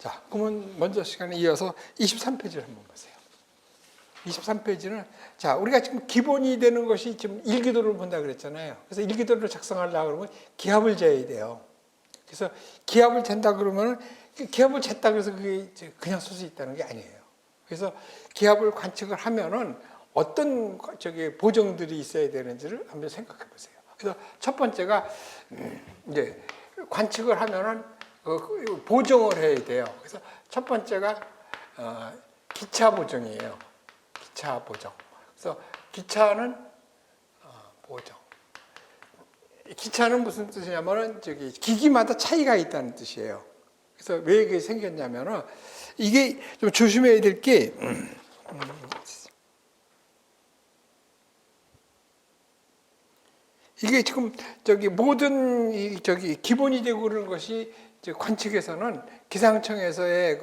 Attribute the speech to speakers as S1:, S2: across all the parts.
S1: 자, 그러면 먼저 시간에 이어서 23페이지를 한번 보세요. 23페이지는 자, 우리가 지금 기본이 되는 것이 지금 일기도를 본다 그랬잖아요. 그래서 일기도를 작성하려고 그러면 기합을 재야 돼요. 그래서 기합을 잰다 그러면 기합을 쟀다 그래서 그게 그냥 쓸 수 있다는 게 아니에요. 그래서 기합을 관측을 하면은 어떤 보정들이 있어야 되는지를 한번 생각해 보세요. 그래서 첫 번째가 이제 관측을 하면은 보정을 해야 돼요. 그래서 첫 번째가 기차 보정이에요. 기차 보정. 그래서 기차는 보정. 기차는 무슨 뜻이냐면은 기기마다 차이가 있다는 뜻이에요. 그래서 왜 이게 생겼냐면은 이게 좀 조심해야 될 게 이게 지금 모든 기본이 되고 그러는 것이 관측에서는 기상청에서의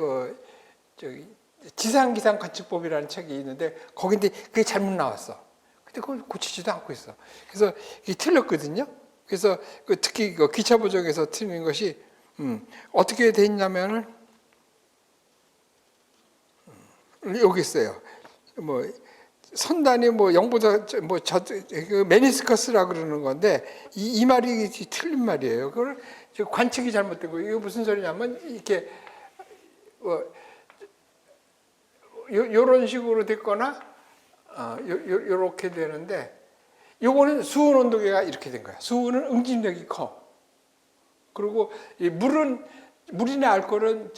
S1: 지상기상 관측법이라는 책이 있는데 거기인데 그게 잘못 나왔어. 근데 그걸 고치지도 않고 있어. 그래서 이게 틀렸거든요. 그래서 특히 기차 보정에서 틀린 것이 어떻게 돼 있냐면은 여기 있어요. 뭐 선단이 뭐 0보다 메니스커스라 그러는 건데 이 말이 틀린 말이에요. 그걸 관측이 잘못되고 이거 무슨 소리냐면 이렇게 요런 식으로 됐거나 요렇게 되는데 요거는 수온 온도계가 이렇게 된 거야. 수온은 응집력이 커. 그리고 이 물이나 알코올은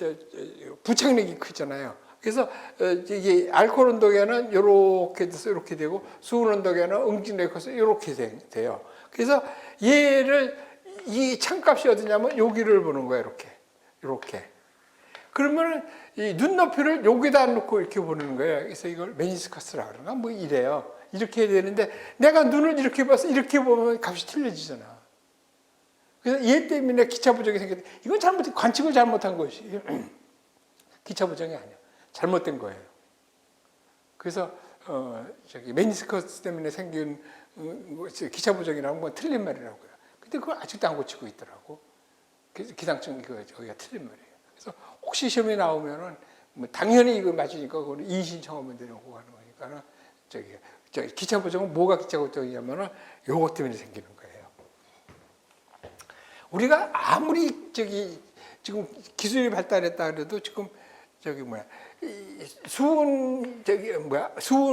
S1: 부착력이 크잖아요. 그래서 이게 알코올 온도계는 이렇게 돼서 이렇게 되고 수온 온도계는 응집력이 커서 이렇게 돼요. 그래서 얘를 이 창값이 어디냐면 여기를 보는 거예요. 이렇게. 그러면은 이 눈높이를 여기다 놓고 이렇게 보는 거예요. 그래서 이걸 메니스커스라 그러나 뭐 이래요. 이렇게 해야 되는데 내가 눈을 이렇게 봐서 이렇게 보면 값이 틀려지잖아. 그래서 얘 때문에 기차 보정이 생겼는데 이건 관측을 잘못한 것이 기차 보정이 아니야. 잘못된 거예요. 그래서 메니스커스 때문에 생긴 기차 보정이라는 건 틀린 말이라고요. 근데 그걸 아직도 안 고치고 있더라고. 기상청 거기가 틀린 말이에요. 그래서 혹시 시험에 나오면은 뭐 당연히 이거 맞으니까 그걸 이의 신청하면 되고 하는 거니까는 기차 보정은 뭐가 기차 보정이냐면은 요것 때문에 생기는 거예요. 우리가 아무리 지금 기술이 발달했다 그래도 지금 수온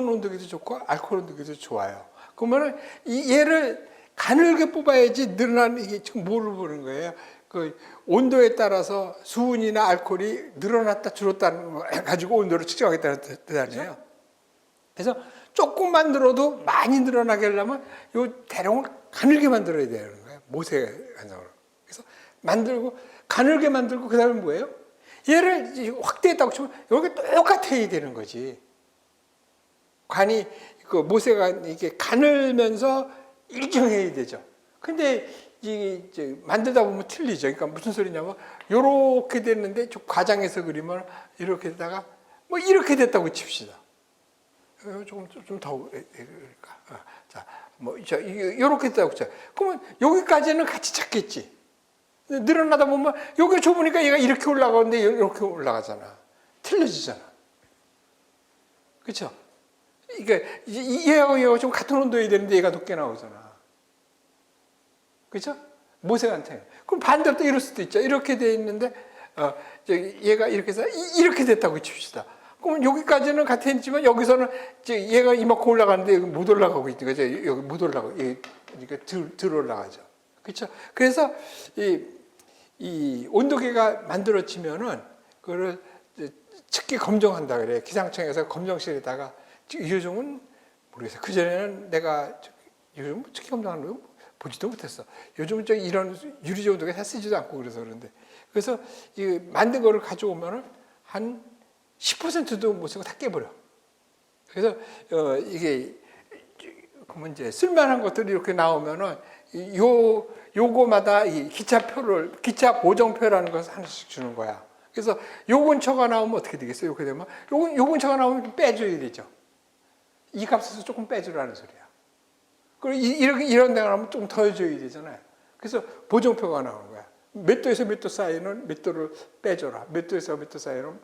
S1: 온도계도 좋고 알코올 온도계도 좋아요. 그러면은 얘를 가늘게 뽑아야지 이게 지금 뭐를 보는 거예요? 그 온도에 따라서 수온이나 알코올이 늘어났다 줄었다는 거 가지고 온도를 측정하겠다는 뜻 아니에요. 그래서 조금만 늘어도 많이 늘어나게 하려면 요 대롱을 가늘게 만들어야 되는 거예요. 모세 관상으로. 그래서 가늘게 만들고 그 다음에 뭐예요? 얘를 확대했다고 치면 여기 똑같아야 되는 거지. 관이 모세가 이게 가늘면서 일정해야 되죠. 근데 만들다 보면 틀리죠. 그러니까 무슨 소리냐면 이렇게 됐는데 과장해서 그리면 이렇게 되다가 뭐 이렇게 됐다고 칩시다. 좀 더 자, 뭐 이렇게 됐다고 쳐. 그러면 여기까지는 같이 찾겠지. 늘어나다 보면 여기 좁으니까 얘가 이렇게 올라가는데 이렇게 올라가잖아. 틀려지잖아. 그렇죠? 그러니까 얘하고 좀 같은 온도여야 되는데 얘가 높게 나오잖아. 그렇죠? 모세한테. 그럼 반대로 또 이럴 수도 있죠. 이렇게 돼 있는데 얘가 이렇게 해서 이렇게 됐다고 칩시다. 그러면 여기까지는 같았지만 여기서는 얘가 이만큼 올라가는데 여기 못 올라가고 있는 거죠. 여기 못 올라가고 그러니까 덜 올라가죠. 그렇죠? 그래서 이 온도계가 만들어지면은 그거를 측기 검정한다 그래요. 기상청에서 검정실에다가 요즘은 모르겠어요. 그 전에는 내가 요즘 측기 검정하는 거 보지도 못했어. 요즘은 이런 유리 온도계 다 쓰지도 않고 그래서 이 만든 거를 가져오면은 한 10%도 못 쓰고 다 깨버려. 그래서 이게 그러면 이제 쓸만한 것들이 이렇게 나오면은 요거마다 이 기차 보정표라는 것을 하나씩 주는 거야. 그래서 요 근처가 나오면 어떻게 되겠어요? 이렇게 되면 요 근처가 나오면 빼줘야 되죠. 이 값에서 조금 빼주라는 소리야. 그리고 이런 데가 나오면 좀 더 줘야 되잖아요. 그래서 보정표가 나오는 거야. 몇 도에서 몇 도 사이는 몇 도를 빼줘라. 몇 도에서 몇 도 사이는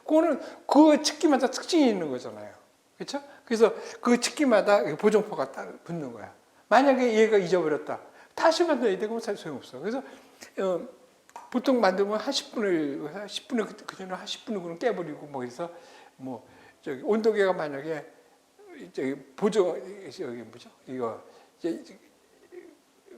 S1: 그거는 그 측기마다 특징이 있는 거잖아요. 그렇죠? 그래서 그 측기마다 보정표가 붙는 거야. 만약에 얘가 잊어버렸다. 다시 만들어야 되고 소용없어. 그래서 보통 만들면 한 10분을 그 전에 한 10분을 그냥 깨버리고 뭐 해서 뭐 저기 온도계가 만약에 저기 보정 저기 뭐죠? 이거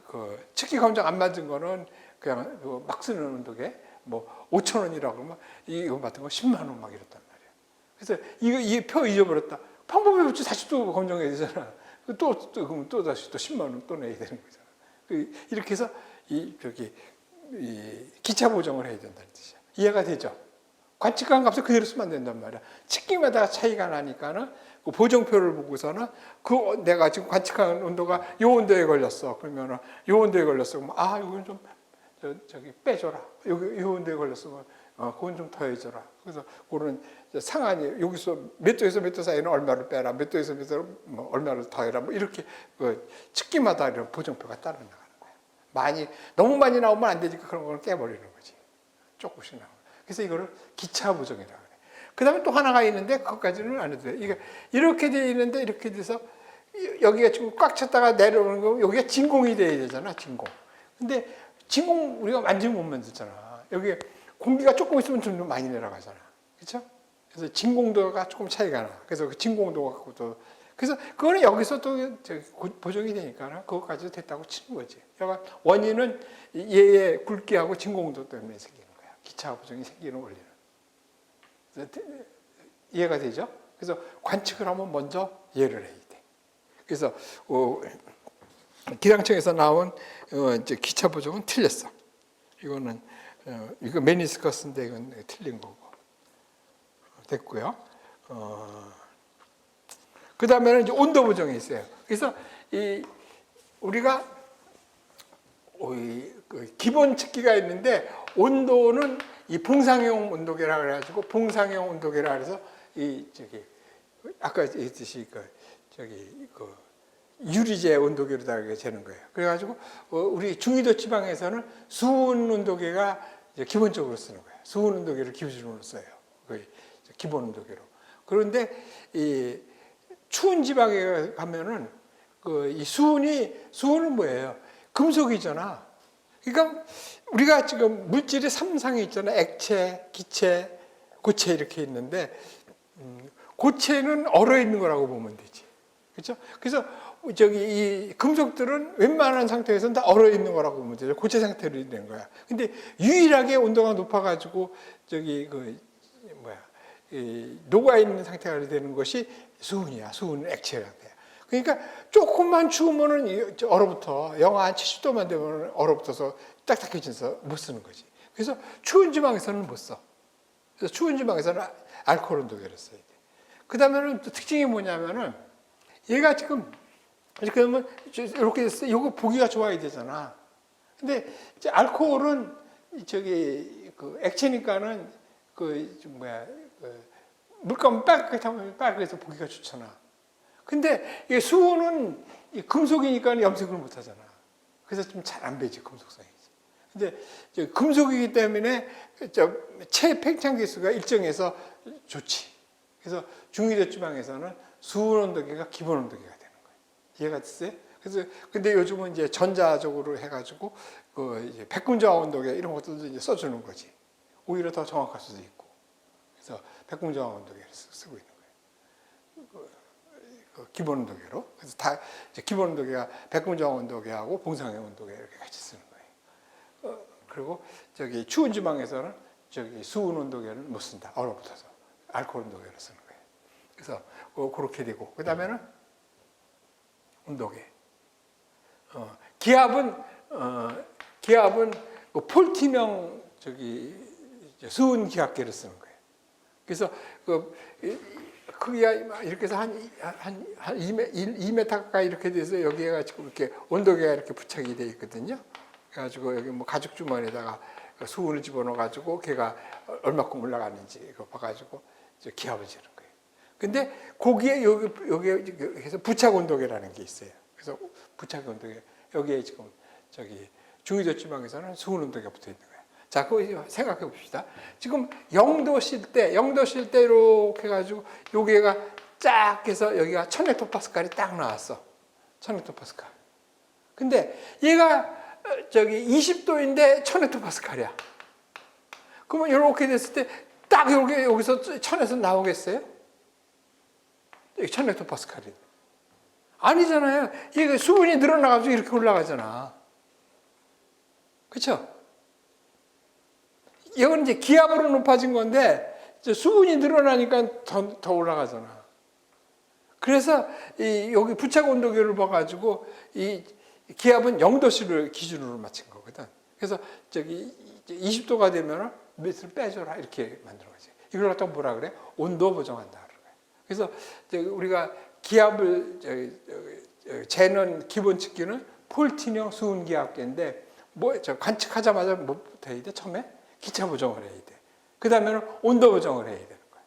S1: 그 측기 검정 안 맞은 거는 그냥 막 쓰는 온도계 뭐 5,000원이라고 그러면 이거 같은 거 10만 원 막 이랬단 말이에요. 그래서 이 표 잊어버렸다. 방법이 없지. 다시 또 검정해야 되잖아. 그럼 또 다시 또 10만 원 또 내야 되는 거잖아. 이렇게 해서 이 기차 보정을 해야 된다는 뜻이야. 이해가 되죠? 관측한 값을 그대로 쓰면 안 된단 말이야. 측기마다 차이가 나니까는 그 보정표를 보고서는 내가 지금 관측한 온도가 요 온도에 걸렸어. 그러면은 요 온도에 걸렸어. 그러면 이건 좀 저기 빼줘라. 여기 요 온도에 걸렸으면 그건 좀 더해줘라. 그래서 그런 상한이 여기서 몇 도에서 몇 도 사이는 얼마를 빼라. 몇 도에서 몇 도를 뭐 얼마를 더해라. 뭐 이렇게 그 측기마다 이런 보정표가 따라 나가는 거야. 너무 많이 나오면 안 되니까 그런 걸 깨버리는 거지. 조금씩 나오면. 그래서 이거를 기차 보정이라고 그래. 그 다음에 또 하나가 있는데 그것까지는 안 해도 돼. 이게 이렇게 돼 있는데 이렇게 돼서 여기가 지금 꽉 찼다가 내려오는 거 여기가 진공이 돼야 되잖아. 진공. 근데 진공 우리가 완전히 못 만들잖아. 여기 공기가 조금 있으면 좀 많이 내려가잖아. 그렇죠? 그래서 진공도가 조금 차이가 나. 그래서 그 진공도가 갖고 또 그래서 그거는 여기서 또 보정이 되니까 그것까지도 됐다고 치는 거지. 그러니까 원인은 얘의 굵기하고 진공도 때문에 생기는 거야. 기차 보정이 생기는 원리는. 이해가 되죠? 그래서 관측을 하면 먼저 이해를 해야 돼. 그래서 기상청에서 나온 이제 기차 보정은 틀렸어. 이거는 이거 메니스커스인데 이건 틀린 거고 됐고요. 그 다음에는 이제 온도 보정이 있어요. 그래서 우리가 기본 측기가 있는데 온도는 이 봉상형 온도계라 그래가지고 봉상형 온도계라 그래서 아까 얘기했듯이 유리제 온도계로다가 재는 거예요. 그래가지고 우리 중위도 지방에서는 수온 온도계가 기본적으로 쓰는 거예요. 수온 온도계를 기준으로 써요. 기본 온도계로. 그런데 이 추운 지방에 가면은 이 수온은 뭐예요? 금속이잖아. 그러니까 우리가 지금 물질이 3상이 있잖아. 액체, 기체, 고체 이렇게 있는데 고체는 얼어 있는 거라고 보면 되지. 그렇죠? 그래서 이 금속들은 웬만한 상태에서는 다 얼어 있는 거라고 보면 되죠. 고체 상태로 있는 거야. 근데 유일하게 온도가 높아가지고 녹아 있는 상태가 되는 것이 수은이야. 수은은 액체라고 돼. 그러니까 조금만 추우면은 얼어붙어. 영하 한 70도만 되면 얼어붙어서 딱딱해져서 못 쓰는 거지. 그래서 추운 지방에서는 못 써. 그래서 추운 지방에서는 알코올 온도계를 써야 돼. 그 다음에는 또 특징이 뭐냐면은 얘가 지금 이렇게 하면 이렇게 됐어. 이거 보기가 좋아야 되잖아. 근데 이제 알코올은 액체니까는 물감 빨갛게 타면 빨갛게서 보기가 좋잖아. 근데 이 수은은 금속이니까 염색을 못 하잖아. 그래서 좀 잘 안 배지, 금속성이지. 근데 금속이기 때문에 체팽창 계수가 일정해서 좋지. 그래서 중위도 지방에서는 수은 온도계가 기본 온도계가 되는 거예요. 이해가 됐어요? 그래서 근데 요즘은 이제 전자적으로 해가지고 이제 백분저하 온도계 이런 것들도 이제 써주는 거지. 오히려 더 정확할 수도 있고. 그래서 백분저하 온도계를 쓰고 있는 거예요. 기본 온도계로. 그래서 다 이제 기본 온도계가 백분저하 온도계하고 봉상형 온도계 이렇게 같이 쓰는 거예요. 그리고 추운 지방에서는 수은 온도계를 못 쓴다. 얼어붙어서 알코올 온도계를 쓰는 거예요. 그래서 그렇게 되고 그 다음에는 온도계. 기압은 폴티명 수은 기압계를 쓰는 거예요. 그래서 크기가 이렇게 해서 한 2m 가까이 이렇게 돼서 여기가 지금 이렇게 온도계가 이렇게 부착이 되어 있거든요. 그래가지고 여기 뭐 가죽 주머니에다가 수은을 집어넣어가지고 걔가 얼마큼 올라가는지 이거 봐가지고 기압을 재는 거예요. 근데 거기에 여기에 해서 부착 온도계라는 게 있어요. 그래서 부착 온도계 여기에 지금 중위도 지방에서는 수은 온도계가 붙어 있는 거예요. 자, 그거 생각해 봅시다. 지금 0도 쉴 때 이렇게 해가지고 여기가 쫙 해서 여기가 1000헥토파스칼이 딱 나왔어. 1000헥토파스칼. 근데 얘가 저기 20도인데 1000헥토파스칼이야. 그러면 이렇게 됐을 때 딱 이렇게 여기서 1000에서 나오겠어요? 1000헥토파스칼이. 아니잖아요. 이게 수분이 늘어나가지고 이렇게 올라가잖아. 그렇죠? 이건 이제 기압으로 높아진 건데 수분이 늘어나니까 더 올라가잖아. 그래서 여기 부착 온도계를 봐가지고 이 기압은 0도씨를 기준으로 맞춘 거거든. 그래서 저기 20도가 되면 몇을 빼줘라 이렇게 만드는 거지. 이걸 갖다가 뭐라 그래? 온도 보정한다 그런 거야. 그래서 우리가 기압을 재는 기본 측기는 폴틴형 수은 기압계인데 관측하자마자 뭐부터 해야 돼? 처음에 기차 보정을 해야 돼. 그 다음에는 온도 보정을 해야 되는 거야.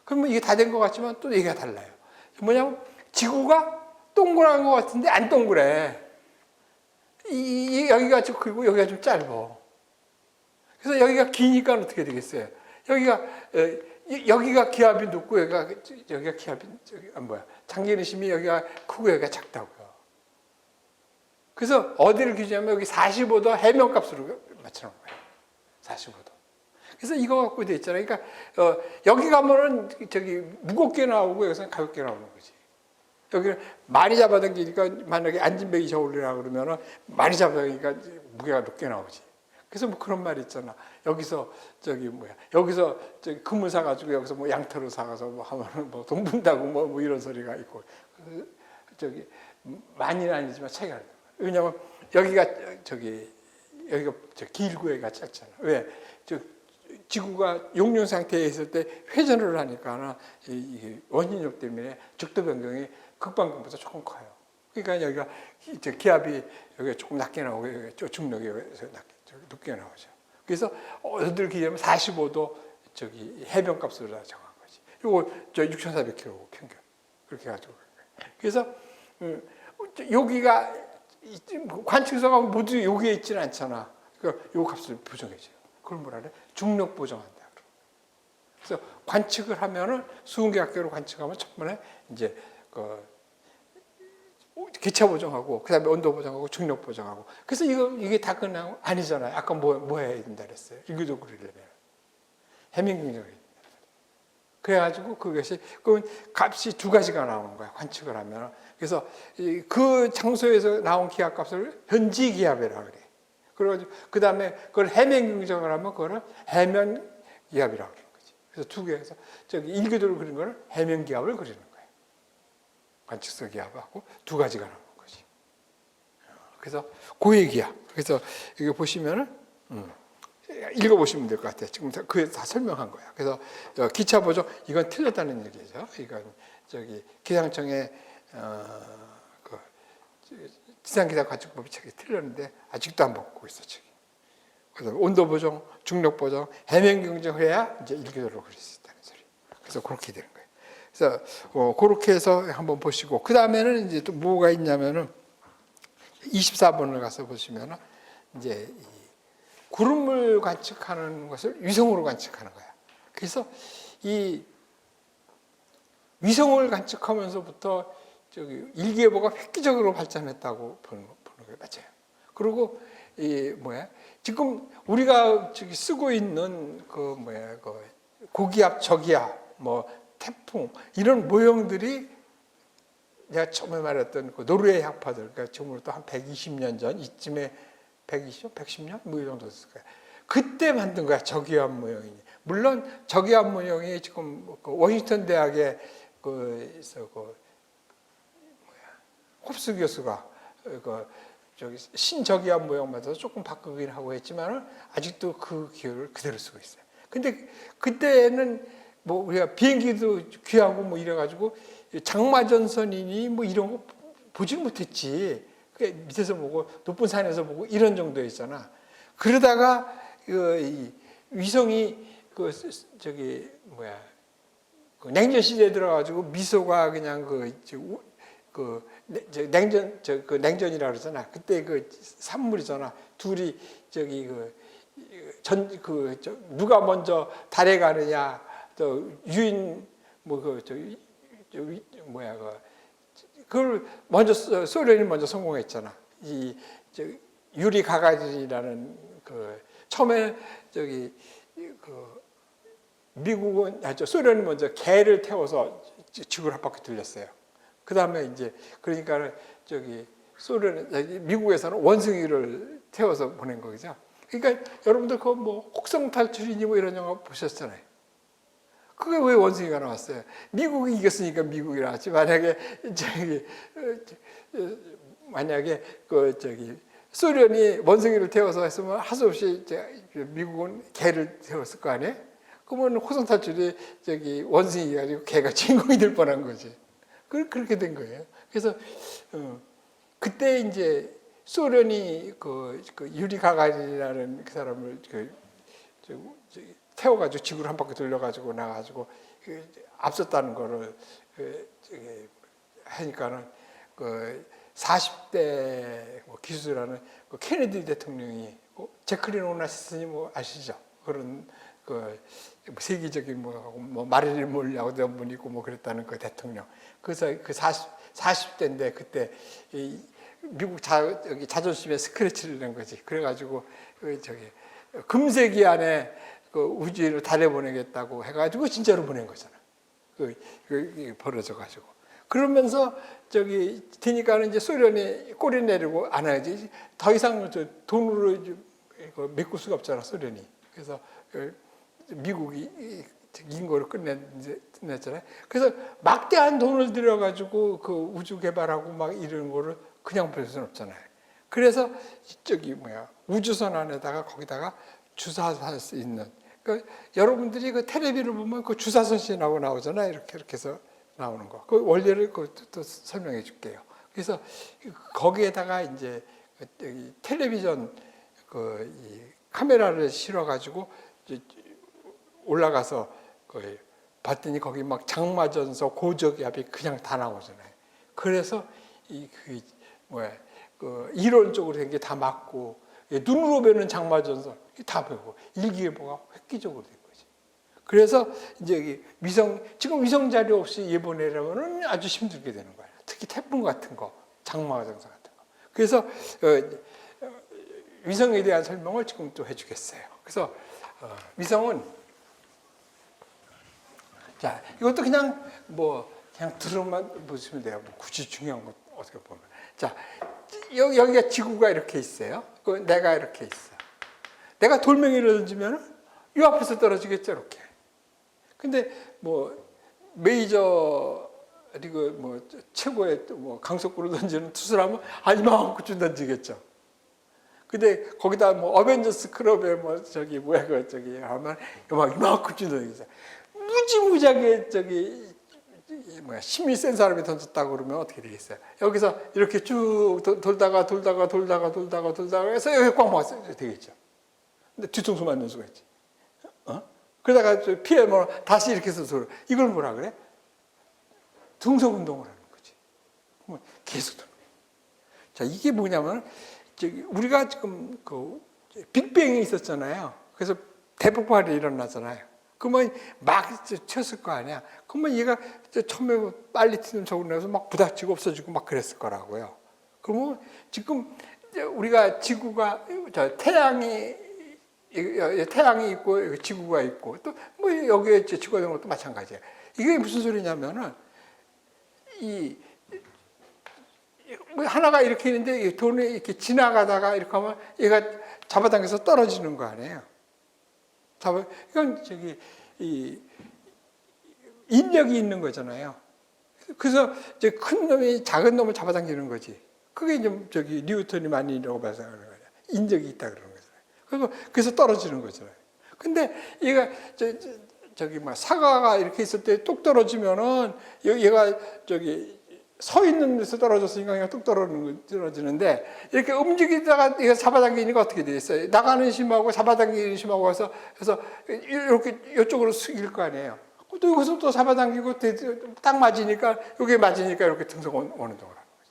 S1: 그러면 이게 다 된 것 같지만 또 얘기가 달라요. 뭐냐면 지구가 동그란 것 같은데 안 동그래. 여기가 좀 크고 여기가 좀 짧아. 그래서 여기가 기니까 어떻게 되겠어요? 여기가 기압이 높고 여기가 기압이 장기내심이 여기가 크고 여기가 작다고요. 그래서 어디를 기준하면 여기 45도 해면값으로 맞춰놓은 거예요. 45도. 그래서 이거 갖고 돼 있잖아요. 그러니까 여기 가면은 저기 무겁게 나오고 여기서는 가볍게 나오는 거지. 여기는 많이 잡아당기니까 만약에 안진뱅이 저울이라 그러면은 많이 잡아당기니까 무게가 높게 나오지. 그래서 뭐 그런 말이 있잖아. 여기서 여기서 저기 금을 사가지고 여기서 뭐 양털을 사가서 뭐 하면은 뭐 돈 번다고 뭐 이런 소리가 있고 저기 많이는 아니지만 차이가 나요. 왜냐면 여기가 여기가 길고 여기가 짧잖아. 왜? 지구가 용융 상태에 있을 때 회전을 하니까 이 원인력 때문에 적도 변경이 극반경보다 조금 커요. 그러니까 여기가 기압이 여기가 조금 낮게 나오고 여기가 중력이 여기서 높게 나오죠. 그래서 어디를 기준하면 45도 해변값으로 정한 거지. 이거 6,400km 평균 그렇게 가지고. 그래서 여기가 관측소가 모두 여기에 있지는 않잖아. 그러니까 요 값을 보정해줘요. 그걸 뭐라 그래? 중력 보정한다. 그래서 관측을 하면은 수은계학계로 관측하면 첫 번에 이제 기차 보정하고 그다음에 온도 보정하고 중력 보정하고. 그래서 이게 다 그냥 아니잖아요. 아까 뭐 해야 된다 그랬어요. 일교도 그리려면 해밍경적이. 그래가지고 그것이 그 값이 두 가지가 나오는 거야. 관측을 하면. 그래서 그 장소에서 나온 기압값을 현지 기압이라 그래. 그래가지고 그 다음에 그걸 해면 경정을 하면 그거를 해면 기압이라고 그러는 거지. 그래서 두 개에서 일교도를 그린 거는 해면 기압을 그리는 거예요. 관측서 기압하고 두 가지가 나오는 거지. 그래서 고해 기압. 그래서 이거 보시면은 읽어보시면 될 것 같아요. 지금 그게 다 설명한 거야. 그래서 기차 보정 이건 틀렸다는 얘기죠. 이건 기상청의 기상기상 관측법이 책이 틀렸는데 아직도 안 바꾸고 있어 책이. 그래서 온도 보정, 중력 보정, 해면 경정을 해야 이제 일교도로 그릴 수 있다는 소리. 그래서 그렇게 되는 거예요. 그래서 그렇게 해서 한번 보시고 그 다음에는 이제 또 뭐가 있냐면은 24번을 가서 보시면은 이제 구름을 관측하는 것을 위성으로 관측하는 거야. 그래서 이 위성을 관측하면서부터 일기예보가 획기적으로 발전했다고 보는 게 맞아요. 그리고 지금 우리가 쓰고 있는 고기압, 저기압, 태풍 이런 모형들이 내가 처음에 말했던 노르웨이 학파들, 그러니까 지금으로부터 한 120년 전 이쯤에 110년 뭐 이 정도 됐을 거야. 그때 만든 거야 저기압 모형이. 물론 저기압 모형이 지금 워싱턴 대학의 홉스 교수가 신저기압 모형 맞아서 조금 바꾸긴 하고 했지만 아직도 그 기호를 그대로 쓰고 있어요. 근데 그때는 우리가 비행기도 귀하고 이래가지고 장마전선이니 이런 거 보지 못했지. 밑에서 보고 높은 산에서 보고 이런 정도였잖아. 그러다가 이 위성이 냉전 시대에 들어가지고 미소가 그냥 그 냉전이라 그러잖아. 그때 그 산물이잖아. 둘이 저기 누가 먼저 달에 가느냐, 유인 뭐야 그걸 먼저 소련이 먼저 성공했잖아. 유리 가가진이라는 처음에 미국은 소련이 먼저 개를 태워서 지구를 한 바퀴 돌렸어요. 그 다음에 이제 그러니까 미국에서는 원숭이를 태워서 보낸 거죠. 그러니까 여러분들 혹성 탈출이니 이런 영화 보셨잖아요. 그게 왜 원숭이가 나왔어요? 미국이 이겼으니까 미국이 나왔지. 만약에 소련이 원숭이를 태워서 했으면 할 수 없이 미국은 개를 태웠을 거 아니에요? 그러면 호성 탈출이 원숭이 가지고 개가 주인공이 될 뻔한 거지. 그렇게 된 거예요. 그래서 그때 이제 소련이 유리 가가진이라는 그 사람을 태워가지고 지구를 한 바퀴 돌려가지고 나가지고 앞섰다는 거를 하니까는 40대 기수라는 케네디 대통령이 제클린 오나시스님 아시죠? 그런 세계적인 마릴린 몰라고 이런 분이 있고 그랬다는 그 대통령. 그래서 40대인데 그때 미국 자존심에 스크래치를 낸 거지. 그래가지고 금세기 안에 우주인을 달에 보내겠다고 해가지고 진짜로 보낸 거잖아. 벌어져가지고. 그러면서 되니까는 이제 소련이 꼬리 내리고 안 하지. 더 이상 돈으로 메꿀 수가 없잖아, 소련이. 그래서 미국이 인거를 끝냈잖아요. 그래서 막대한 돈을 들여가지고 우주 개발하고 막 이런 거를 그냥 볼 수는 없잖아요. 그래서 우주선 안에다가 거기다가 주사할 수 있는. 그러니까 여러분들이 텔레비를 보면 주사선 씬하고 나오잖아요. 이렇게 해서 나오는 거. 그 원리를 또 설명해 줄게요. 그래서 거기에다가 이제 텔레비전 이 카메라를 실어가지고 올라가서 봤더니 거기 막 장마전서, 고저기압이 그냥 다 나오잖아요. 그래서 이론적으로 된 게 다 맞고 눈으로 보는 장마전서 다 보고 일기예보가 획기적으로 된 거지. 그래서 이제 지금 위성 자료 없이 예보내려면은 아주 힘들게 되는 거예요. 특히 태풍 같은 거, 장마전서 같은 거. 그래서 위성에 대한 설명을 지금 또 해주겠어요. 그래서 위성은 자 이것도 그냥 들어만 보시면 돼요. 굳이 중요한 거 어떻게 보면 자 여기가 지구가 이렇게 있어요. 내가 이렇게 있어. 내가 돌멩이를 던지면 이 앞에서 떨어지겠죠, 이렇게. 근데 메이저 리그 최고의 강속구를 던지는 투수라면 이만큼쯤 던지겠죠. 근데 거기다 어벤져스 클럽에 하면 이만큼쯤 던지겠죠. 무지무지하게 힘이 센 사람이 던졌다고 그러면 어떻게 되겠어요? 여기서 이렇게 쭉 돌다가 해서 여기 꽉 막았어야 되겠죠. 근데 뒤통수 맞는 수가 있지. 그러다가 피해면 다시 이렇게 해서 돌아. 이걸 뭐라 그래? 등속운동을 하는 거지. 계속 돌아. 자, 이게 뭐냐면 우리가 지금 빅뱅이 있었잖아요. 그래서 대폭발이 일어나잖아요. 그러면 막 튀었을 거 아니야. 그러면 얘가 처음에 빨리 튀는 적으로 내서 막 부닥치고 없어지고 막 그랬을 거라고요. 그러면 지금 우리가 지구가 태양이 있고 지구가 있고 또 여기에 지구가 되는 것도 마찬가지예요. 이게 무슨 소리냐면은 하나가 이렇게 있는데 돈이 이렇게 지나가다가 이렇게 하면 얘가 잡아당겨서 떨어지는 거 아니에요. 이건 인력이 있는 거잖아요. 그래서 이제 큰 놈이 작은 놈을 잡아당기는 거지. 그게 좀 뉴턴이 많이라고 발생하는 거예요. 인력이 있다 그러는 거잖아요. 그래서 떨어지는 거잖아요. 근데 얘가 사과가 이렇게 있을 때 뚝 떨어지면은 얘가 서 있는 데서 떨어졌으니까 그냥 뚝 떨어지는데 이렇게 움직이다가 얘가 잡아당기니까 어떻게 되겠어요? 나가는 힘하고 잡아당기는 힘하고 그래서 이렇게 이쪽으로 숙일 거 아니에요. 또 여기서 또 잡아당기고 딱 맞으니까 여기 맞으니까 이렇게 등속 오는 동을 하는 거지.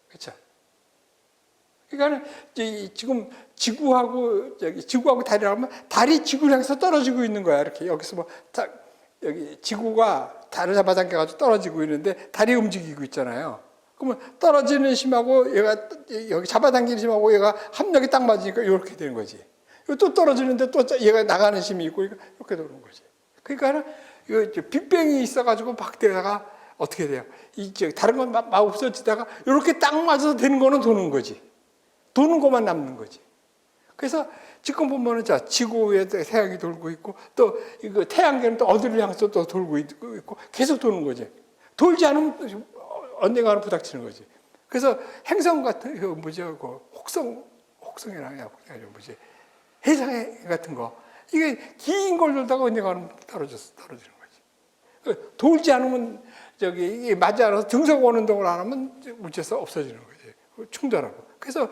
S1: 그렇죠? 그러니까는 지금 지구하고 다리를 하면 달이 지구를 향해서 떨어지고 있는 거야. 이렇게 여기서 여기 지구가 달을 잡아당겨가지고 떨어지고 있는데 달이 움직이고 있잖아요. 그러면 떨어지는 힘하고 얘가 여기 잡아당기는 힘하고 얘가 합력이 딱 맞으니까 이렇게 되는 거지. 또 떨어지는데 또 얘가 나가는 힘이 있고 이렇게 도는 거지. 그러니까 이거 빅뱅이 있어가지고 막 되다가 어떻게 돼요? 다른 건 막 없어지다가 이렇게 딱 맞아서 되는 거는 도는 거지. 도는 것만 남는 거지. 그래서 지금 보면은 자 지구에 태양이 돌고 있고 또 이거 태양계는 또 어디를 향해서 또 돌고 있고 계속 도는 거지. 돌지 않으면 언젠가는 부닥치는 거지. 그래서 행성 같은 그 뭐죠, 그 혹성이랑 뭐지 해상 같은 거 이게 긴 걸 돌다가 언젠가는 떨어지는 거지. 돌지 않으면 이게 맞지 않아서 등속 오는 동을 안 하면 우주에서 없어지는 거지. 충돌하고. 그래서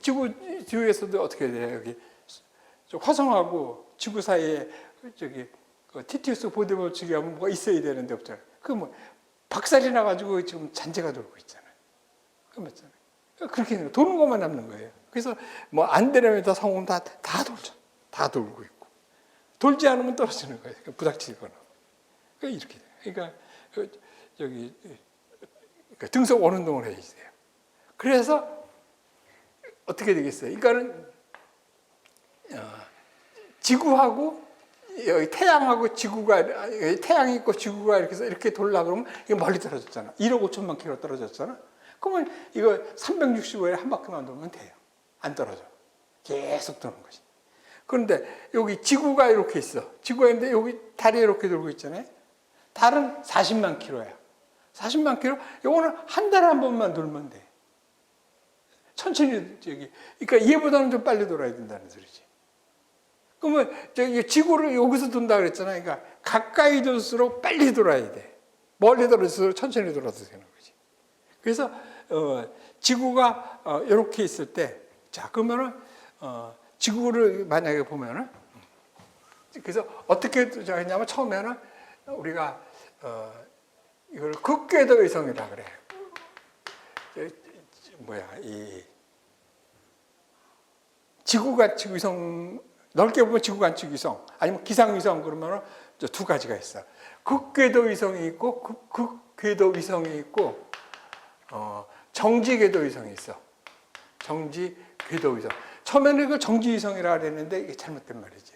S1: 지구 뒤에서도 어떻게 돼요? 여기 화성하고 지구 사이에 티티우스 보대 법칙이 하면 뭐가 있어야 되는데 없잖아요. 그 뭐 박살이 나가지고 지금 잔재가 돌고 있잖아요. 그 맞잖아요. 그렇게 도는 것만 남는 거예요. 그래서 뭐 안드로메다 성운 다 돌죠. 다 돌고 있고 돌지 않으면 떨어지는 거예요. 부닥치거나. 이렇게 돼요. 그러니까 등속 오는 동을 해야 돼요. 그래서 어떻게 되겠어요? 그러니까는 지구하고 여기 태양하고 지구가 태양이 있고 지구가 이렇게 돌라 그러면 이게 멀리 떨어졌잖아. 1억 5천만 킬로 떨어졌잖아. 그러면 이거 365일에 한 바퀴만 돌면 돼요. 안 떨어져. 계속 도는 거지. 그런데 여기 지구가 이렇게 있어. 지구가 있는데 여기 달이 이렇게 돌고 있잖아요. 달은 40만 킬로야. 40만 킬로. 이거는 한 달에 한 번만 돌면 돼. 천천히 그러니까 얘보다는 좀 빨리 돌아야 된다는 소리지. 그러면 지구를 여기서 돈다 그랬잖아요. 그러니까 가까이 돌수록 빨리 돌아야 돼. 멀리 돌수록 천천히 돌아도 되는 거지. 그래서 지구가 이렇게 있을 때, 자 그러면은 지구를 만약에 보면은 그래서 어떻게 했냐면 처음에는 우리가 이걸 극궤도 위성이라 그래. 이 지구관측 위성, 넓게 보면 지구관측 위성, 아니면 기상 위성 그러면은 두 가지가 있어. 극궤도 위성이 있고 극궤도 위성이 있고 정지 궤도 위성이 있어. 정지 궤도 위성. 처음에는 이걸 정지 위성이라 그랬는데 이게 잘못된 말이지.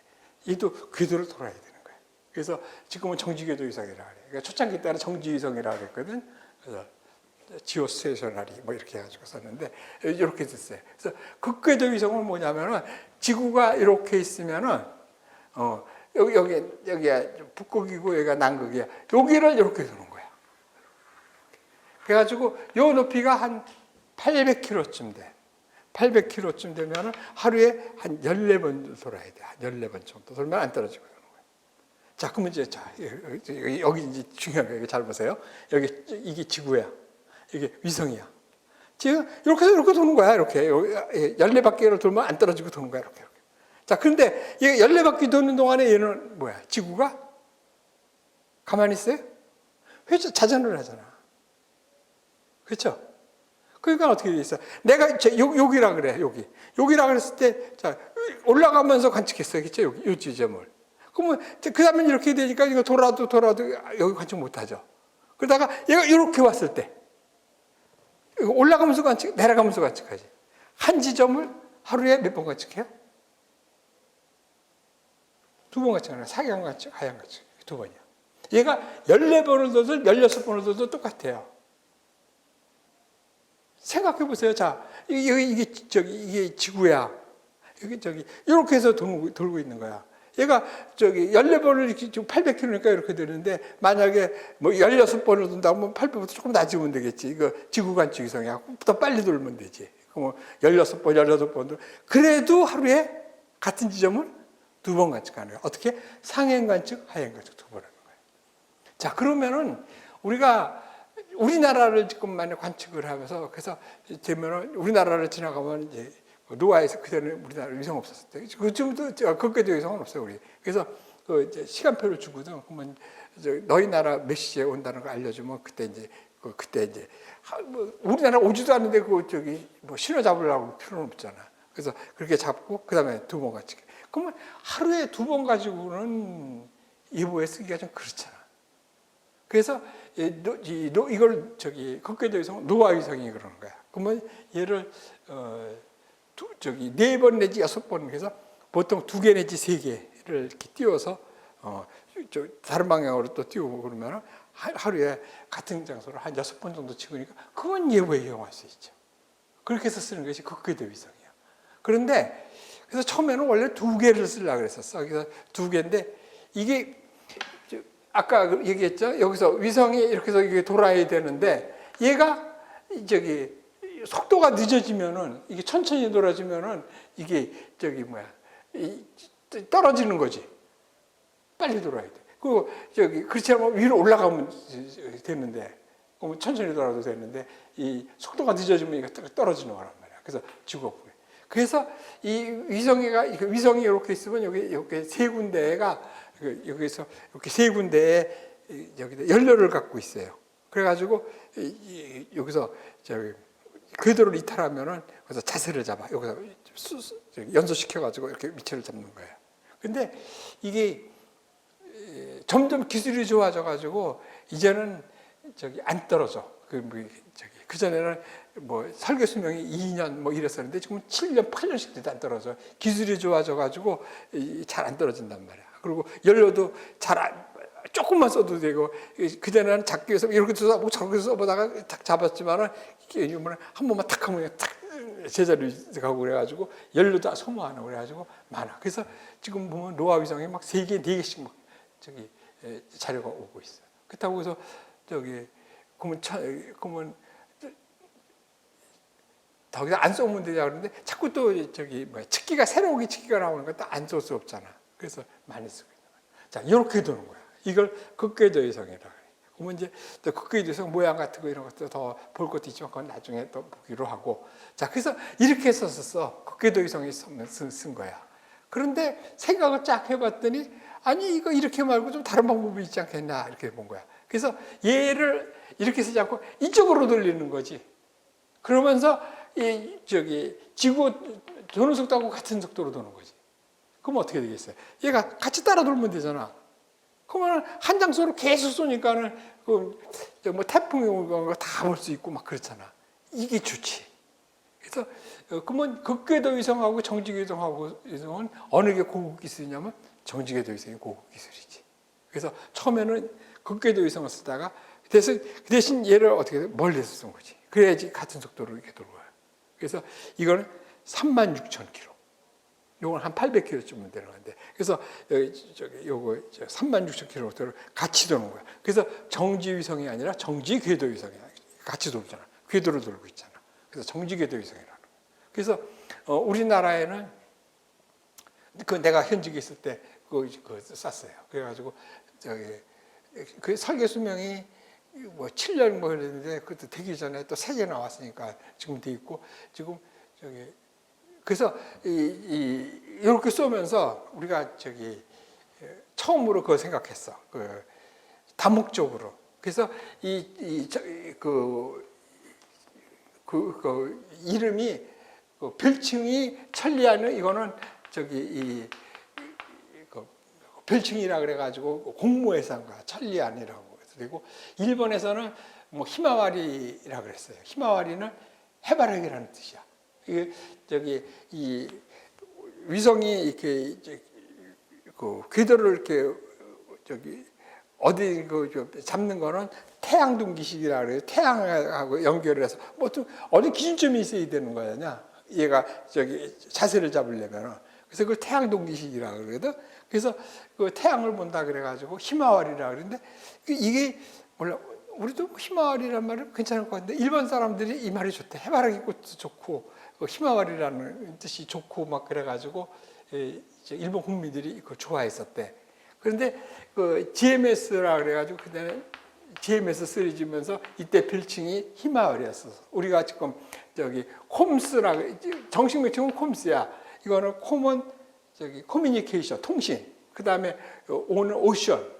S1: 얘도 궤도를 돌아야 되는 거야. 그래서 지금은 정지 궤도 위성이라 그래. 그러니까 초창기 때는 정지 위성이라 그랬거든. 그래서 지오스테이셔너리 뭐 이렇게 해가지고 썼는데 이렇게 됐어요. 그래서 극궤도 위성은 뭐냐면은 지구가 이렇게 있으면은 여기가 북극이고 여기가 남극이야. 여기를 이렇게 도는 거야. 그래가지고 요 높이가 한 800km쯤 돼. 800km쯤 되면은 하루에 한 14번 돌아야 돼. 한 14번 정도 돌면 안 떨어지고 도는 거야. 자, 그러면 이제 여기 이제 중요한 거예요. 잘 보세요. 이게 지구야. 이게 위성이야. 지금 이렇게 해서 이렇게 도는 거야. 이렇게 14바퀴를 돌면 안 떨어지고 도는 거야. 이렇게. 자, 그런데 얘 14바퀴 도는 동안에 얘는 뭐야? 지구가 가만히 있어요? 자전을 하잖아. 그렇죠? 그러니까 어떻게 돼 있어? 내가 여기라 그래. 여기라 그랬을 때 자, 올라가면서 관측했어요. 그렇죠? 요 지점을. 그러면 그다음에 이렇게 되니까 이거 돌아도 여기 관측 못 하죠. 그러다가 얘가 이렇게 왔을 때 올라가면서 관측, 내려가면서 관측하지. 한 지점을 하루에 몇 번 관측해요? 2번 관측하나? 상향 관측, 하향 관측. 2번이야. 얘가 14번을 둬도 16번을 둬도 똑같아요. 생각해 보세요. 자, 이게 지구야. 이렇게 해서 돌고 있는 거야. 얘가 14번을 이렇게 800km니까 이렇게 되는데, 만약에 뭐 16번을 돈다면 800보다 조금 낮으면 되겠지. 이거 지구관측 위성이야. 더 빨리 돌면 되지. 그럼 16번, 18번. 그래도 하루에 같은 지점을 2번 관측하는 거야. 어떻게? 상행 관측, 하행 관측 2번 하는 거야. 자, 그러면은 우리나라를 지금 만약 관측을 하면서, 그래서 되면은 우리나라를 지나가면 이제 노아에서 그때는 우리나라 위성 없었을 때, 지금도 극궤도 위성은 없어요, 우리. 그래서 그 이제 시간표를 주거든. 그러면 너희 나라 몇 시에 온다는 거 알려주면 그때 이제 뭐 우리나라 오지도 않는데 그 저기 뭐 신호 잡으려고 필요는 없잖아. 그래서 그렇게 잡고 그다음에 2번 같이. 그러면 하루에 2번 가지고는 예보에 쓰기가 좀 그렇잖아. 그래서 이걸 저기 걷게도 위성 노아 위성이 그러는 거야. 그러면 얘를 4번 내지 6번 해서 보통 2개 내지 3개를 이렇게 띄워서 다른 방향으로 또 띄우고 그러면 하루에 같은 장소를 한 6번 정도 찍으니까 그건 예보에 이용할 수 있죠. 그렇게 해서 쓰는 것이 걷게도 위성이야. 그런데 그래서 처음에는 원래 2개를 쓰려고 그랬었어. 그래서 2개인데 이게 아까 얘기했죠. 여기서 위성이 이렇게 해서 이게 돌아야 되는데 얘가 저기 속도가 늦어지면은 이게 천천히 돌아지면은 이게 떨어지는 거지. 빨리 돌아야 돼. 그리고 그렇지 않으면 위로 올라가면 되는데, 그러면 천천히 돌아도 되는데 이 속도가 늦어지면 이게 떨어지는 거란 말이야. 그래서 지구가 그래서 이 위성이 이렇게 있으면 여기 세 군데가 여기서 이렇게 세 군데에 여기다 연료를 갖고 있어요. 그래가지고 여기서 궤도를 이탈하면은 그래서 자세를 잡아 여기서 연소시켜가지고 이렇게 위치를 잡는 거예요. 근데 이게 점점 기술이 좋아져가지고 이제는 안 떨어져. 그 전에는 뭐 설계 수명이 2년 뭐 이랬었는데 지금 7년, 8년씩 돼도 안 떨어져. 기술이 좋아져가지고 잘 안 떨어진단 말이야. 그리고 연료도 조금만 써도 되고 그 전에는 작게 해서 이렇게 써보고 저렇게 써보다가 탁 잡았지만은 한 번만 탁 하면 탁 제자리로 가고 그래가지고 연료도 소모하는 그래가지고 많아. 그래서 지금 보면 노아 위성이 막 3개, 4개씩 막 자료가 오고 있어요. 그렇다고 해서 그러면 거기다 안 쏘면 되냐 그러는데 자꾸 또 새로운 측기가 나오는 건 또 안 쏠 수 없잖아. 그래서 많이 쓰고 있는 거야. 자, 이렇게 도는 거야. 이걸 걷게도 위성이라 그래. 그러면 이제 걷게도 위성 모양 같은 거 이런 것도 더 볼 것도 있지만 그건 나중에 또 보기로 하고. 자, 그래서 이렇게 썼었어. 걷게도 위성이 쓴 거야. 그런데 생각을 쫙 해봤더니 아니 이거 이렇게 말고 좀 다른 방법이 있지 않겠나 이렇게 본 거야. 그래서 얘를 이렇게 쓰지 않고 이쪽으로 돌리는 거지. 그러면서 지구 도는 속도하고 같은 속도로 도는 거지. 그럼 어떻게 되겠어요? 얘가 같이 따라 돌면 되잖아. 그러면 한 장소로 계속 쏘니까는 뭐 태풍이 오는 거 다 볼 수 있고 막 그렇잖아. 이게 좋지. 그래서 그러면 걷게도 위성하고 정지궤도 위성은 어느 게 고급 기술이냐면 정지궤도 위성이 고급 기술이지. 그래서 처음에는 걷게도 위성을 쓰다가 대신 얘를 어떻게 멀리서 쓴 거지. 그래야지 같은 속도로 이렇게 돌아와요. 그래서 이거는 36,000km. 요건 한 800km쯤 되는 건데. 그래서 요거 36,000km를 같이 도는 거야. 그래서 정지 위성이 아니라 정지 궤도 위성이야. 같이 돌잖아. 궤도를 돌고 있잖아. 그래서 정지 궤도 위성이라는 거야. 그래서 우리나라에는 내가 현직에 있을 때 쐈어요. 그래가지고 그 설계 수명이 뭐 7년 뭐 그랬는데 그것도 되기 전에 또 3개 나왔으니까 지금 돼 있고 지금 그래서 이렇게 쏘면서 우리가 처음으로 그걸 생각했어. 다목적으로. 그래서 이름이 별칭이 천리안은 이거는 별칭이라 그래가지고 공모에서 한 거야. 천리안이라고. 그리고 일본에서는 뭐 히마와리라 그랬어요. 히마와리는 해바라기라는 뜻이야. 이 위성이 이렇게 궤도를 이렇게 어디 잡는 거는 태양둥기식이라 그래요. 태양하고 연결을 해서 뭐 어디 기준점이 있어야 되는 거냐. 얘가 자세를 잡으려면. 그래서 그걸 태양동기식이라 그러거든. 그래서 그 태양을 본다 그래가지고 히마와리라 그러는데 이게 몰라. 우리도 히마와리란 말은 괜찮을 것 같은데 일본 사람들이 이 말이 좋대. 해바라기 꽃도 좋고 히마와리라는 뜻이 좋고 막 그래가지고 일본 국민들이 이거 좋아했었대. 그런데 GMS라 그래가지고 그때는 GMS 쓰여지면서 이때 별칭이 히마와리였어. 우리가 지금 콤스라 정식 명칭은 콤스야. 이거는 콤은 커뮤니케이션 통신. 그 다음에 오는 오션,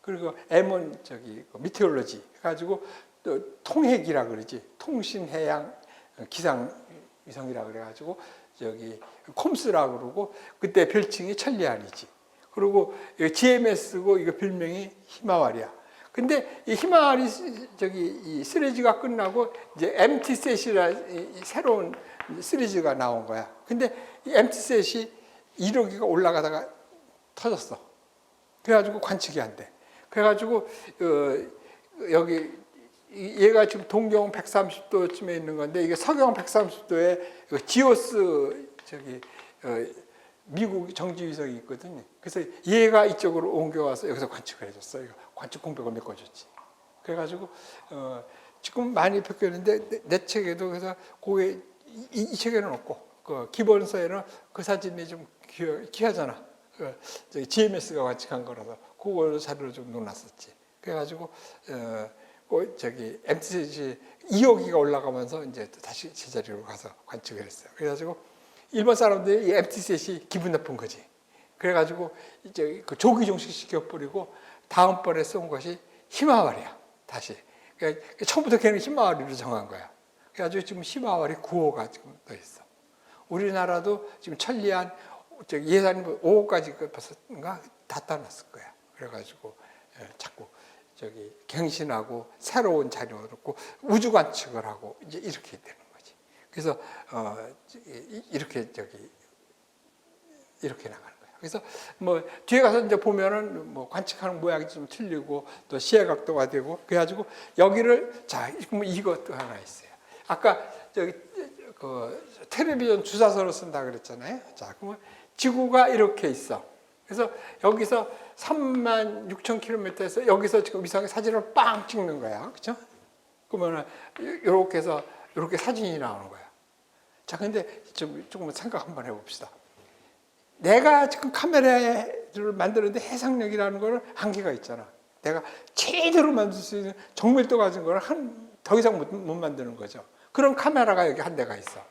S1: 그리고 M은 저기 미테올로지 해가지고 또 통해기라 그러지, 통신해양 기상위성이라 그래가지고 저기 콤스라 그러고, 그때 별칭이 천리안이지. 그리고 GMS고 이거 별명이 히마와리야. 근데 이 히마와리 저기 이 시리즈가 끝나고 이제 MT셋이라 새로운 시리즈가 나온 거야. 근데 이 MT셋이 1호기가 올라가다가 터졌어. 그래가지고 관측이 안 돼. 그래가지고 여기 얘가 지금 동경 130도쯤에 있는 건데, 이게 서경 130도에 지오스 저기 미국 정지위성이 있거든요. 그래서 얘가 이쪽으로 옮겨와서 여기서 관측을 해줬어. 이거 관측 공백을 메꿔줬지. 그래가지고 지금 많이 바뀌었는데 내 책에도, 그래서 그게 이 책에는 없고 그 기본서에는 그 사진이 좀 귀하잖아. GMS가 관측한 거라서 그걸 자료를 좀 넣어놨었지. 그래가지고 저기 MT셋이 2호기가 올라가면서 이제 다시 제자리로 가서 관측을 했어요. 그래가지고 일본 사람들이 이 MT셋이 기분 나쁜 거지. 그래가지고 이제 그 조기 종식시켜 버리고 다음번에 쏜 것이 히마와리야. 다시. 그러니까 처음부터 걔는 히마와리로 정한 거야. 그래가지고 지금 히마와리 9호가 지금 떠 있어. 우리나라도 지금 천리안 예산 5호까지 벌써인가 다 따놨을 거야. 그래가지고 자꾸 저기 갱신하고 새로운 자료를 얻고 우주 관측을 하고 이제 이렇게 되는 거지. 그래서 이렇게 이렇게 나가는 거야. 그래서 뭐 뒤에 가서 이제 보면은 뭐 관측하는 모양이 좀 틀리고 또 시야 각도가 되고, 그래가지고 여기를 자 이것도 하나 있어요. 아까 저기 그 텔레비전 주사선을 쓴다 그랬잖아요. 자, 그러면 지구가 이렇게 있어. 그래서 여기서 36,000km에서 여기서 지금 위성의 사진을 빵 찍는 거야. 그렇죠? 그러면 이렇게 해서 이렇게 사진이 나오는 거야. 자, 근데 조금 생각 한번 해봅시다. 내가 지금 카메라를 만드는데 해상력이라는 거는 한계가 있잖아. 내가 제대로 만들 수 있는 정밀도 가진 거를 더 이상 못 만드는 거죠. 그런 카메라가 여기 한 대가 있어.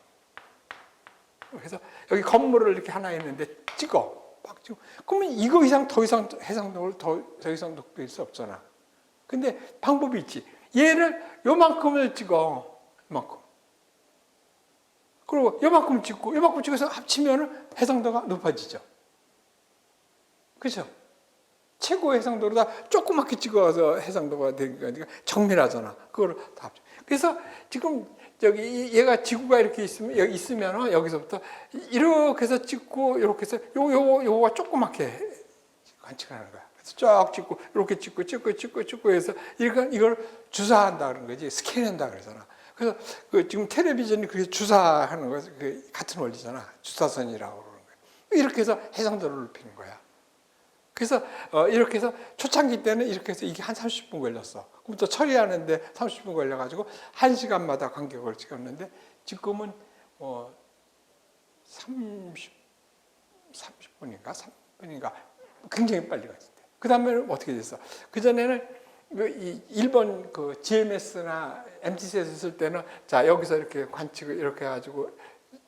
S1: 그래서 여기 건물을 이렇게 하나 있는데 찍어. 막 찍어. 그러면 이거 이상 더 이상 해상도를 더 이상 높일 수 없잖아. 근데 방법이 있지. 얘를 요만큼을 찍어. 요만큼. 그리고 요만큼 찍어서 합치면 해상도가 높아지죠. 그렇죠? 최고 해상도로다 조그맣게 찍어서 해상도가 되니까 정밀하잖아. 그걸 다 합쳐. 그래서 지금 저기 얘가 지구가 이렇게 있으면 여기서부터 이렇게 해서 찍고 이렇게 해서 요거가 조그맣게 관측하는 거야. 그래서 쫙 찍고 이렇게 찍고 해서 이걸 주사한다 그런 거지. 스캔한다 그러잖아. 그래서 지금 텔레비전이 그렇게 주사하는 거 같은 원리잖아. 주사선이라고 그러는 거야. 이렇게 해서 해상도를 높이는 거야. 그래서 이렇게 해서 초창기 때는 이렇게 해서 이게 한 30분 걸렸어. 그럼 또 처리하는데 30분 걸려가지고 1시간마다 간격을 찍었는데 지금은 30분인가 3분인가 굉장히 빨리 갔을 때. 그 다음에는 어떻게 됐어? 그 전에는 일본 그 GMS나 MT셋을 쓸 때는 자 여기서 이렇게 관측을 이렇게 해가지고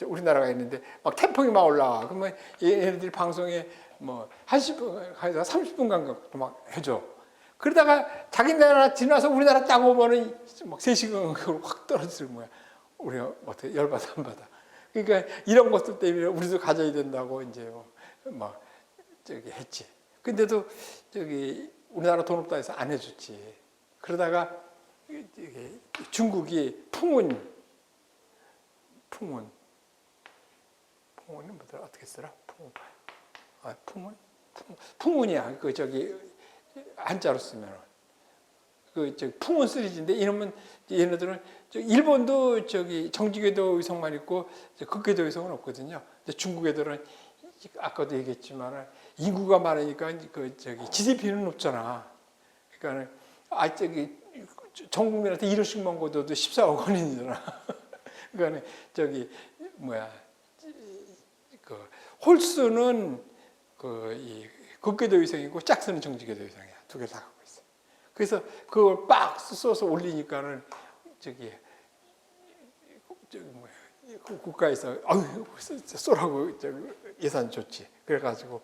S1: 우리나라가 있는데 막 태풍이 막 올라와. 그러면 얘네들이 방송에 뭐 1시분, 30분 간격도 막 해줘. 그러다가 자기 나라 지나서 우리나라 딱 오면은 막 3시간 확 떨어지는 거야. 우리가 어떻게 열받아 안 받아. 그러니까 이런 것들 때문에 우리도 가져야 된다고 이제 막 저기 했지. 근데도 저기 우리나라 돈 없다 해서 안 해줬지. 그러다가 중국이 풍운이 뭐더라? 어떻게 쓰라? 풍운이야. 그 저기 한자로 쓰면 풍운 시리즈인데 이놈은 얘네들은 일본도 저기 정지궤도 위성만 있고 극궤도 위성은 없거든요. 근데 중국 애들은 아까도 얘기했지만 인구가 많으니까 그 저기 GDP는 높잖아. 그러니까 저기 전 국민한테 1호씩만 거둬도 14억 원이잖아. 그러니까 저기 그 홀수는 이 극궤도 위성이고 짝수는 정지궤도 위성이야. 두 개 다 갖고 있어. 그래서 그걸 빡 써서 올리니까는 국가에서 쏘라고 예산 줬지. 그래가지고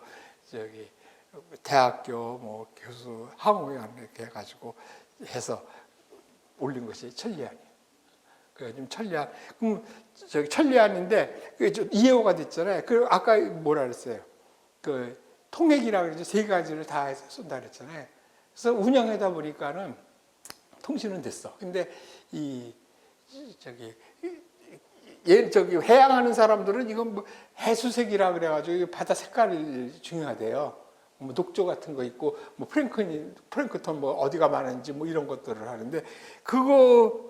S1: 대학교 뭐 교수 항우연 이렇게 해가지고 해서 올린 것이 천리안이에요. 그래 좀 천리안. 그럼 저기 천리안인데 그게 좀 이해호가 됐잖아요. 그 아까 뭐라 그랬어요? 그 통액이라고 그러죠. 세 가지를 다 해서 쏜다 그랬잖아요. 그래서 운영하다 보니까는 통신은 됐어. 근데 이 저기 저기 해양하는 사람들은 이건 뭐 해수색이라 그래가지고 바다 색깔이 중요하대요. 뭐 녹조 같은 거 있고 뭐 플랭크톤 뭐 어디가 많은지 뭐 이런 것들을 하는데 그거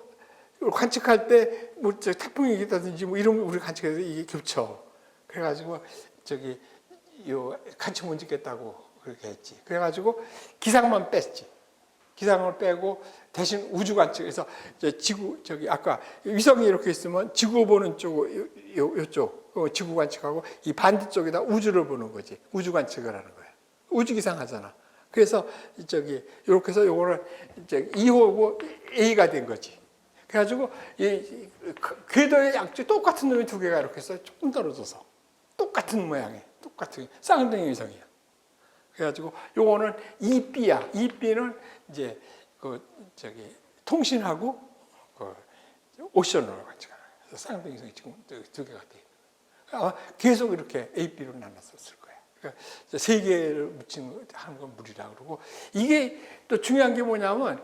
S1: 관측할 때 뭐 태풍이 있다든지 뭐 이런 거 우리 관측해서 이게 겹쳐. 그래가지고 저기 요 관측 못 짓겠다고 그렇게 했지. 그래가지고 기상만 뺐지. 기상을 빼고 대신 우주 관측에서 지구 저기 아까 위성이 이렇게 있으면 지구 보는 쪽 요쪽 지구 관측하고 이 반대쪽에다 우주를 보는 거지. 우주 관측을 하는 거야. 우주 기상하잖아. 그래서 저기 이렇게 해서 요거를 이제 2호고 A가 된 거지. 그래가지고 이 궤도의 양쪽 똑같은 놈이 두 개가 이렇게 해서 조금 떨어져서 똑같은 모양의 똑같은 쌍둥이 위성이야. 그래가지고 요거는 EB야. EB는 이제 그 저기 통신하고 그 오션으로 같이 가는. 그래서 쌍둥이 위성이 지금 두 개가 돼. 아마 계속 이렇게 A, B로 나눴었을 거야. 그러니까 세 개를 묻힌 하는 건 무리라 그러고 이게 또 중요한 게 뭐냐면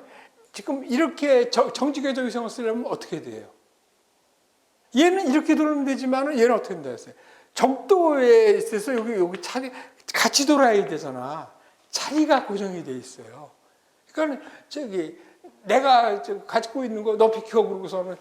S1: 지금 이렇게 정지궤도 위성을 쓰려면 어떻게 돼요? 얘는 이렇게 돌면 되지만은 얘는 어떻게 된다 했어요? 적도에 있어서 여기 차리 같이 돌아야 되잖아. 자리가 고정이 돼 있어요. 그러니까 저기 내가 가지고 있는 거 너 비켜 그러고서는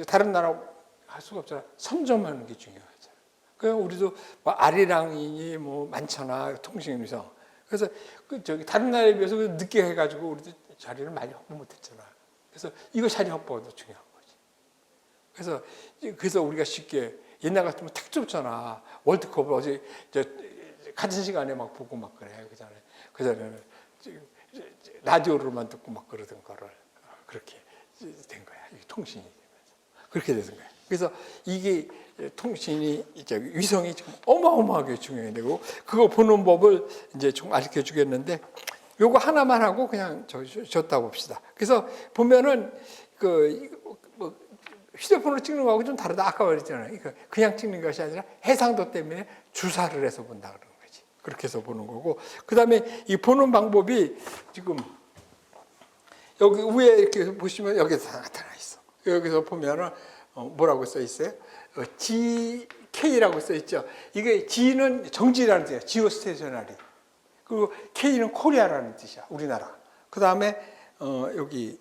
S1: 다른 나라 할 수가 없잖아. 선점하는 게 중요하잖아. 그냥 우리도 뭐 아리랑이니 뭐 많잖아 통신 위성. 그래서 그 저기 다른 나라에 비해서 늦게 해가지고 우리도 자리를 많이 확보 못했잖아. 그래서 이거 자리 확보가 더 중요한 거지. 그래서 우리가 쉽게 옛날 같으면 택 좁잖아. 월드컵을 어제 같은 시간에 막 보고 막 그래. 그전에는 라디오로만 듣고 막 그러던 거를 그렇게 된 거야. 이게 통신이 되면서 그렇게 되는 거야. 그래서 이게 통신이 이제 위성이 지금 어마어마하게 중요해되고 그거 보는 법을 이제 좀 알려 주겠는데 요거 하나만 하고 그냥 줬다 봅시다. 그래서 보면은 뭐 휴대폰으로 찍는 거하고 좀 다르다. 아까 말했잖아요. 그냥 찍는 것이 아니라 해상도 때문에 주사를 해서 본다 그러는 거지. 그렇게 해서 보는 거고. 그 다음에 이 보는 방법이 지금 여기 위에 이렇게 보시면 여기서 나타나 있어. 여기서 보면은 뭐라고 써 있어요? GK라고 써 있죠. 이게 G는 정지라는 뜻이야. 지오스테이셔너리. 그리고 K는 코리아라는 뜻이야. 우리나라. 그 다음에 여기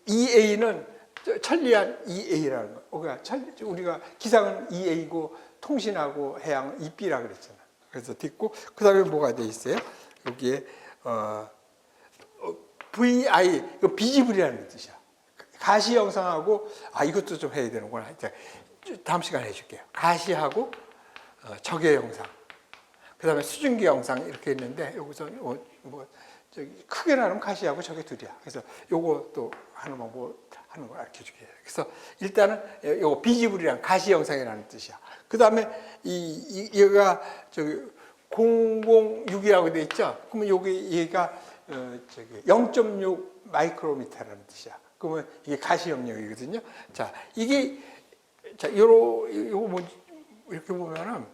S1: EA는 천리안 EA라는 거. 그러니까 우리가 기상은 EA고 통신하고 해양은 EB라고 그랬잖아. 그래서 됐고 그 다음에 뭐가 돼 있어요? 여기에 VI 이거 비지블이라는 뜻이야. 가시 영상하고 이것도 좀 해야 되는구나. 다음 시간에 해줄게요. 가시하고 적외 영상. 그다음에 수증기 영상 이렇게 있는데 여기서 뭐 저기 크게 나누면 가시하고 적외 둘이야. 그래서 요거 또 하는 방법 하는 걸 알려 줄게요. 그래서 일단은 요거 비지블이란 가시 영상이라는 뜻이야. 그다음에 얘가 저기 006이라고 돼 있죠. 그러면 얘가 저기 0.6 마이크로미터라는 뜻이야. 그러면 이게 가시 영역이거든요. 자, 이게 요거 뭐 이렇게 보면은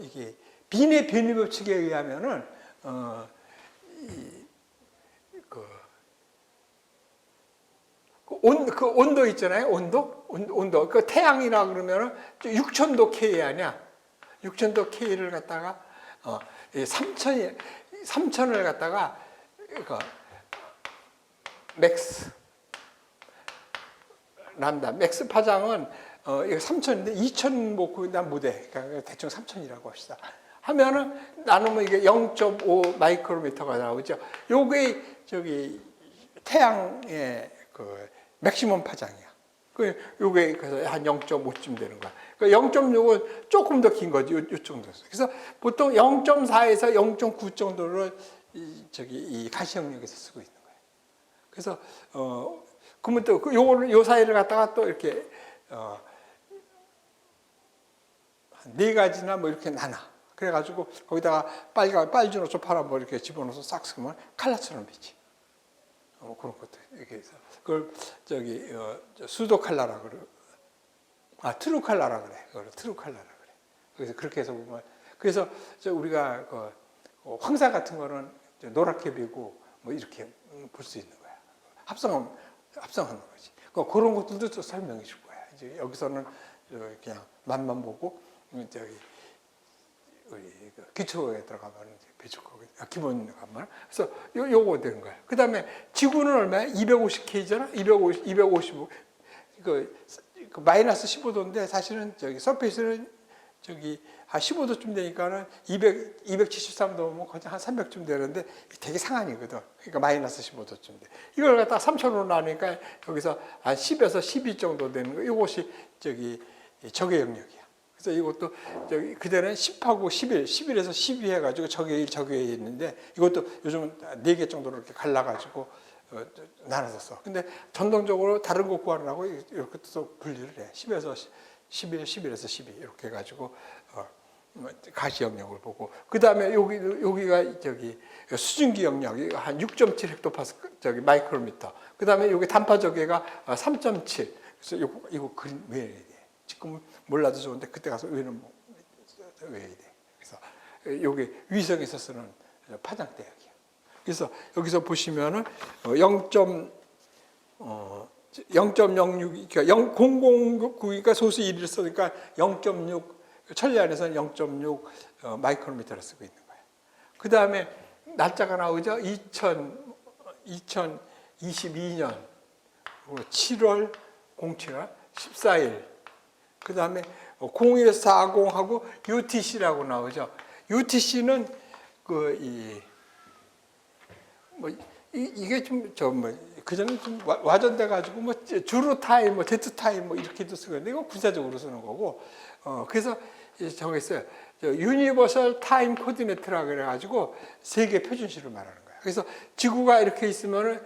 S1: 이게 빈의 변이 법칙에 의하면은 그 온도 있잖아요. 온도. 그 태양이라 그러면은 6000도 K 아니야. 6000도 K를 갖다가 3000을 갖다가 맥스 람다 맥스 파장은 이거 3000인데 2000 뭐 그다음 무대. 그러니까 대충 3000이라고 합시다. 하면은 나누면 이게 0.5 마이크로미터가 나오죠. 요게 저기 태양의 그 맥시멈 파장이야. 요게 그래서 한 0.5쯤 되는 거야. 그러니까 0.6은 조금 더 긴 거지. 요 정도였어. 그래서 보통 0.4에서 0.9 정도를 이 가시 영역에서 쓰고 있는 거예요. 그래서 그러면 또 요거를 요 사이를 갖다가 또 이렇게 한 4가지나 뭐 이렇게 나눠. 그래가지고 거기다가 빨주노초 파란 뭐 이렇게 집어넣어서 싹 쓰면 칼라처럼 비치. 그런 것도 이렇게 해서 그걸 수도 칼라라 그래. 트루 칼라라 그래. 그걸 트루 칼라라 그래. 그래서 그렇게 해서 보면 그래서 우리가 황사 같은 거는 노랗게 비고 뭐 이렇게 볼 수 있는 거야. 합성하는 거지. 그런 것들도 또 설명해 줄 거야. 이제 여기서는 그냥 맛만 보고 우리 기초에 들어가면 배출하고 기본 가면 그래서 요거 되는 거야. 그다음에 지구는 얼마야? 250K잖아. 255. 그 마이너스 15도인데 사실은 서페이스는 한 15도쯤 되니까는 273도면 거의 한 300쯤 되는데 되게 상한이거든. 그러니까 마이너스 15도쯤 돼. 이걸 갖다 3,000으로 나누니까 여기서 한 10에서 12 정도 되는 거. 이것이 적의 영역이야. 그래서 이것도 그때는 10하고 11에서 12 해가지고 적의 1, 적의 2 있는데 이것도 요즘은 4개 정도로 이렇게 갈라가지고 나눠서. 근데 전통적으로 다른 거 구하려고 이렇게 또 분리를 해. 10에서 11, 11에서 12 이렇게 해가지고 가시 영역을 보고 그 다음에 여기가 수증기 영역이 한 6.7 헥토파스칼 마이크로미터. 그 다음에 여기 단파 적외가 3.7. 그래서 이거 그림 외워야 돼. 지금 몰라도 좋은데 그때 가서 외우는 외워야 돼. 그래서 여기 위성에서 쓰는 파장대역이야. 그래서 여기서 보시면은 0.06, 그러니까 0.009니까 소수 1을 쓰니까 0.6, 천리안에서는 0.6 마이크로미터를 쓰고 있는 거예요. 그 다음에 날짜가 나오죠. 2022년 7월 07일 14일. 그 다음에 0140하고 UTC라고 나오죠. UTC는 이게 그전에 좀 와전돼 가지고 주루 타임, 데트 타임 이렇게도 쓰거든요. 이거 군사적으로 쓰는 거고. 그래서 정했어요. 유니버설 타임 코디네이트라 그래 가지고 세계 표준시를 말하는 거예요. 그래서 지구가 이렇게 있으면은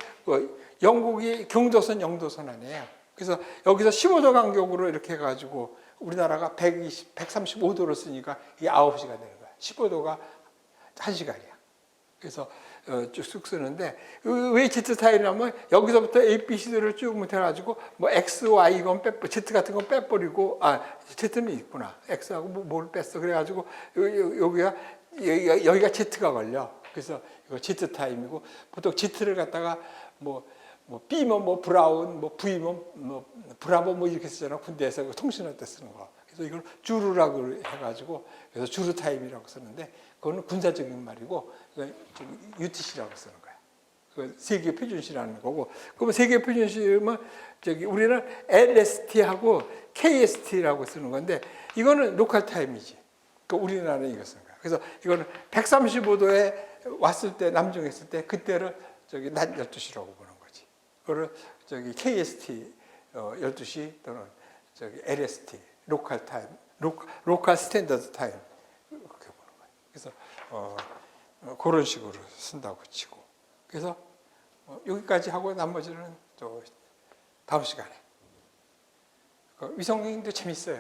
S1: 영국이 경도선, 영도선 아니에요. 그래서 여기서 15도 간격으로 이렇게 해 가지고 우리나라가 135도를 쓰니까 이게 9시가 되는 거야. 15도가 1시간이야. 그래서 쭉 쓰는데 왜 Z 타임이냐면 여기서부터 A, B, C들을 쭉 해가지고 뭐 X, Y 이건 Z 같은 건 빼버리고 Z는 있구나. X하고 뭘 뺐어. 그래가지고 여기가 Z가 걸려. 그래서 이거 Z 타임이고 보통 Z를 갖다가 B면 브라운, V면 브라보 이렇게 쓰잖아. 군대에서 통신할 때 쓰는 거. 그래서 이걸 주루라고 해가지고 그래서 주루 타임이라고 쓰는데 그거는 군사적인 말이고 UTC라고 쓰는 거야. 그 세계 표준시라는 거고. 그러면 세계 표준시면 우리는 LST하고 KST라고 쓰는 건데 이거는 로컬 타임이지. 그러니까 우리나라는 이거 쓰는 거야. 그래서 이거는 135도에 왔을 때 남중에 있을 때 그때를 낮 12시라고 보는 거지. 그거를 KST 12시 또는 LST 로컬 타임, 로컬 스탠더드 타임 그렇게 보는 거예요. 그래서 그런 식으로 쓴다고 치고. 그래서 여기까지 하고 나머지는 또 다음 시간에. 위성여행도 재밌어요.